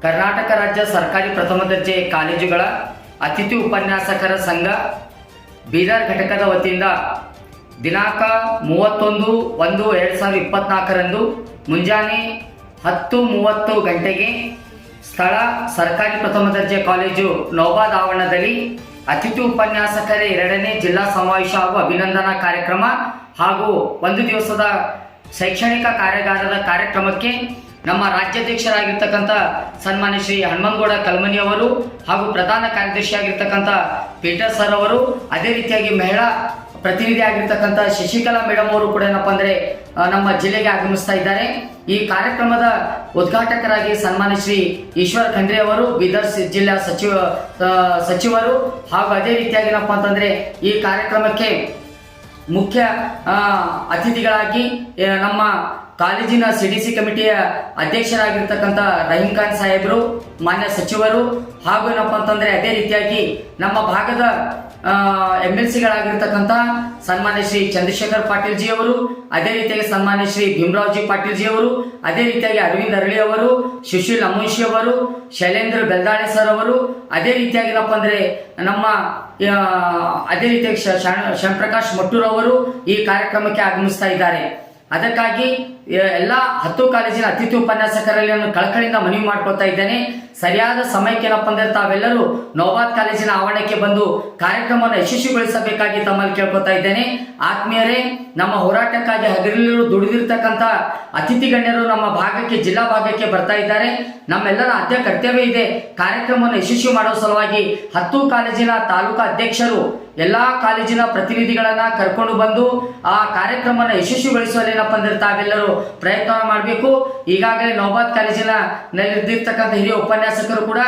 ಕರ್ನಾಟಕ ರಾಜ್ಯ ಸರ್ಕಾರಿ ಪ್ರಥಮ ದರ್ಜೆ ಕಾಲೇಜುಗಳ ಅತಿಥಿ ಉಪನ್ಯಾಸಕರ ಸಂಘ ಬೀದರ್ ಘಟಕದ ವತಿಯಿಂದ ದಿನಾಂಕ 31/1/2024ರಂದು ಮುಂಜಾನೆ 10:30 ಗಂಟೆಗೆ ಸ್ಥಳ ಸರ್ಕಾರಿ ಪ್ರಥಮ ದರ್ಜೆ ಕಾಲೇಜು ನೌಬಾದ್ ಆವರಣದಲ್ಲಿ ಅತಿಥಿ ಉಪನ್ಯಾಸಕರ 2ನೇ ಜಿಲ್ಲಾ ಸಮಾವೇಶ ಹಾಗೂ ಅಭಿನಂದನಾ ಕಾರ್ಯಕ್ರಮ ಹಾಗೂ ಒಂದು ದಿವಸದ ಶೈಕ್ಷಣಿಕ ಕಾರ್ಯಾಗಾರದ ಕಾರ್ಯಕ್ರಮಕ್ಕೆ ನಮ್ಮ ರಾಜ್ಯಾಧ್ಯಕ್ಷರಾಗಿರ್ತಕ್ಕಂಥ ಸನ್ಮಾನ್ಯ ಶ್ರೀ ಹನುಮಂತಗೌಡ ಕಲ್ಮನಿ ಅವರು ಹಾಗೂ ಪ್ರಧಾನ ಕಾರ್ಯದರ್ಶಿಯಾಗಿರ್ತಕ್ಕಂಥ ಪೀಟರ್ ಸರ್ ಅವರು, ಅದೇ ರೀತಿಯಾಗಿ ಮಹಿಳಾ ಪ್ರತಿನಿಧಿ ಆಗಿರ್ತಕ್ಕಂಥ ಶಶಿಕಲಾ ಮೇಡಮ್ ಅವರು ಕೂಡ ಏನಪ್ಪ ಅಂದರೆ ನಮ್ಮ ಜಿಲ್ಲೆಗೆ ಆಗಮಿಸ್ತಾ ಇದ್ದಾರೆ. ಈ ಕಾರ್ಯಕ್ರಮದ ಉದ್ಘಾಟಕರಾಗಿ ಸನ್ಮಾನ್ಯ ಶ್ರೀ ಈಶ್ವರ್ ಖಂಡ್ರೆ ಅವರು, ಬೀದರ್ ಜಿಲ್ಲಾ ಸಚಿವರು ಹಾಗೂ ಅದೇ ರೀತಿಯಾಗಿ ಏನಪ್ಪ ಅಂತಂದರೆ ಈ ಕಾರ್ಯಕ್ರಮಕ್ಕೆ ಮುಖ್ಯ ಅತಿಥಿಗಳಾಗಿ ನಮ್ಮ ಕಾಲೇಜಿನ CDC ಕಮಿಟಿಯ ಅಧ್ಯಕ್ಷರಾಗಿರ್ತಕ್ಕಂಥ ರಹೀಂ ಖಾನ್ ಸಾಹೇಬರು, ಮಾನ್ಯ ಸಚಿವರು ಹಾಗೂ ಏನಪ್ಪ ಅಂತಂದರೆ ಅದೇ ರೀತಿಯಾಗಿ ನಮ್ಮ ಭಾಗದ MLCಗಳಾಗಿರ್ತಕ್ಕಂಥ ಸನ್ಮಾನ್ಯ ಶ್ರೀ ಚಂದ್ರಶೇಖರ್ ಪಾಟೀಲ್ ಜಿ ಅವರು, ಅದೇ ರೀತಿಯಾಗಿ ಸನ್ಮಾನ್ಯ ಶ್ರೀ ಭೀಮರಾವ್ ಜಿ ಪಾಟೀಲ್ ಜಿ ಅವರು, ಅದೇ ರೀತಿಯಾಗಿ ಅರವಿಂದ್ ಅರಳಿ ಅವರು, ಸುಶೀಲ್ ಅಮುನ್ಶಿ ಅವರು, ಶೈಲೇಂದ್ರ ಬೆಲ್ದಾಳೆ ಸರ್ ಅವರು, ಅದೇ ರೀತಿಯಾಗಿ ಏನಪ್ಪ ಅಂದರೆ ನಮ್ಮ ಅದೇ ರೀತಿಯಾಗಿ ಶ್ಯಾಮಪ್ರಕಾಶ್ ಮಟ್ಟೂರ್ ಅವರು ಈ ಕಾರ್ಯಕ್ರಮಕ್ಕೆ ಆಗಮಿಸ್ತಾ ಇದ್ದಾರೆ. ಅದಕ್ಕಾಗಿ ಎಲ್ಲ 10 ಕಾಲೇಜಿನ ಅತಿಥಿ ಉಪನ್ಯಾಸಕರಲ್ಲಿ ನಾನು ಕಳಕಳಿಯಿಂದ ಮನವಿ ಮಾಡ್ಕೊಳ್ತಾ ಇದ್ದೇನೆ. ಸರಿಯಾದ ಸಮಯಕ್ಕೆ ಏನಪ್ಪ ಅಂದ್ರೆ ತಾವೆಲ್ಲರೂ ನೌಬಾದ್ ಕಾಲೇಜಿನ ಆವರಣಕ್ಕೆ ಬಂದು ಕಾರ್ಯಕ್ರಮವನ್ನು ಯಶಸ್ವಿಗೊಳಿಸಬೇಕಾಗಿ ತಮ್ಮಲ್ಲಿ ಕೇಳ್ಕೊತಾ ಇದ್ದೇನೆ. ಆತ್ಮೀಯರೇ, ನಮ್ಮ ಹೋರಾಟಕ್ಕಾಗಿ ಹಗಲಿರುಳು ದುಡಿದಿರ್ತಕ್ಕಂಥ ಅತಿಥಿ ಗಣ್ಯರು ನಮ್ಮ ಭಾಗಕ್ಕೆ, ಜಿಲ್ಲಾ ಭಾಗಕ್ಕೆ ಬರ್ತಾ ಇದ್ದಾರೆ. ನಮ್ಮೆಲ್ಲರ ಆದ್ಯ ಕರ್ತವ್ಯ ಇದೆ ಕಾರ್ಯಕ್ರಮವನ್ನು ಯಶಸ್ವಿ ಮಾಡುವ ಸಲುವಾಗಿ 10 ಕಾಲೇಜಿನ ತಾಲೂಕಾ ಅಧ್ಯಕ್ಷರು ಎಲ್ಲಾ ಕಾಲೇಜಿನ ಪ್ರತಿನಿಧಿಗಳನ್ನ ಕರ್ಕೊಂಡು ಬಂದು ಆ ಕಾರ್ಯಕ್ರಮವನ್ನು ಯಶಸ್ವಿಗೊಳಿಸುವಲ್ಲಿ ಏನಪ್ಪ ಅಂದ್ರೆ ತಾವೆಲ್ಲರೂ ಪ್ರಯತ್ನ ಮಾಡಬೇಕು. ಈಗಾಗಲೇ ನೌಬಾದ್ ಕಾಲೇಜಿನ ನಲ್ಲಿರ್ತಕ್ಕಂಥ ಹಿರಿಯ ಉಪನ್ಯಾಸಕರು ಕೂಡ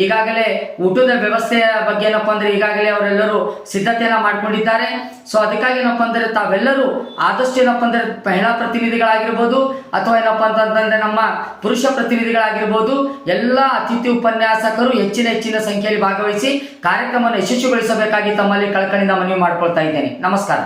ಈಗಾಗಲೇ ಊಟದ ವ್ಯವಸ್ಥೆಯ ಬಗ್ಗೆ ಏನಪ್ಪ ಅಂದ್ರೆ ಈಗಾಗಲೇ ಅವರೆಲ್ಲರೂ ಸಿದ್ಧತೆಯನ್ನ ಮಾಡ್ಕೊಂಡಿದ್ದಾರೆ. ಸೊ ಅದಕ್ಕಾಗಿ ಏನಪ್ಪ ಅಂದ್ರೆ ತಾವೆಲ್ಲರೂ ಆದಷ್ಟು ಏನಪ್ಪ ಅಂದ್ರೆ ಮಹಿಳಾ ಪ್ರತಿನಿಧಿಗಳಾಗಿರ್ಬೋದು ಅಥವಾ ಏನಪ್ಪ ಅಂತಂದ್ರೆ ನಮ್ಮ ಪುರುಷ ಪ್ರತಿನಿಧಿಗಳಾಗಿರ್ಬೋದು, ಎಲ್ಲ ಅತಿಥಿ ಉಪನ್ಯಾಸಕರು ಹೆಚ್ಚಿನ ಸಂಖ್ಯೆಯಲ್ಲಿ ಭಾಗವಹಿಸಿ ಕಾರ್ಯಕ್ರಮವನ್ನು ಯಶಸ್ವಿಗೊಳಿಸಬೇಕಾಗಿ ತಮ್ಮಲ್ಲಿ ಕಳಕಳಿಯಿಂದ ಮನವಿ ಮಾಡ್ಕೊಳ್ತಾ ಇದ್ದೇನೆ. ನಮಸ್ಕಾರ.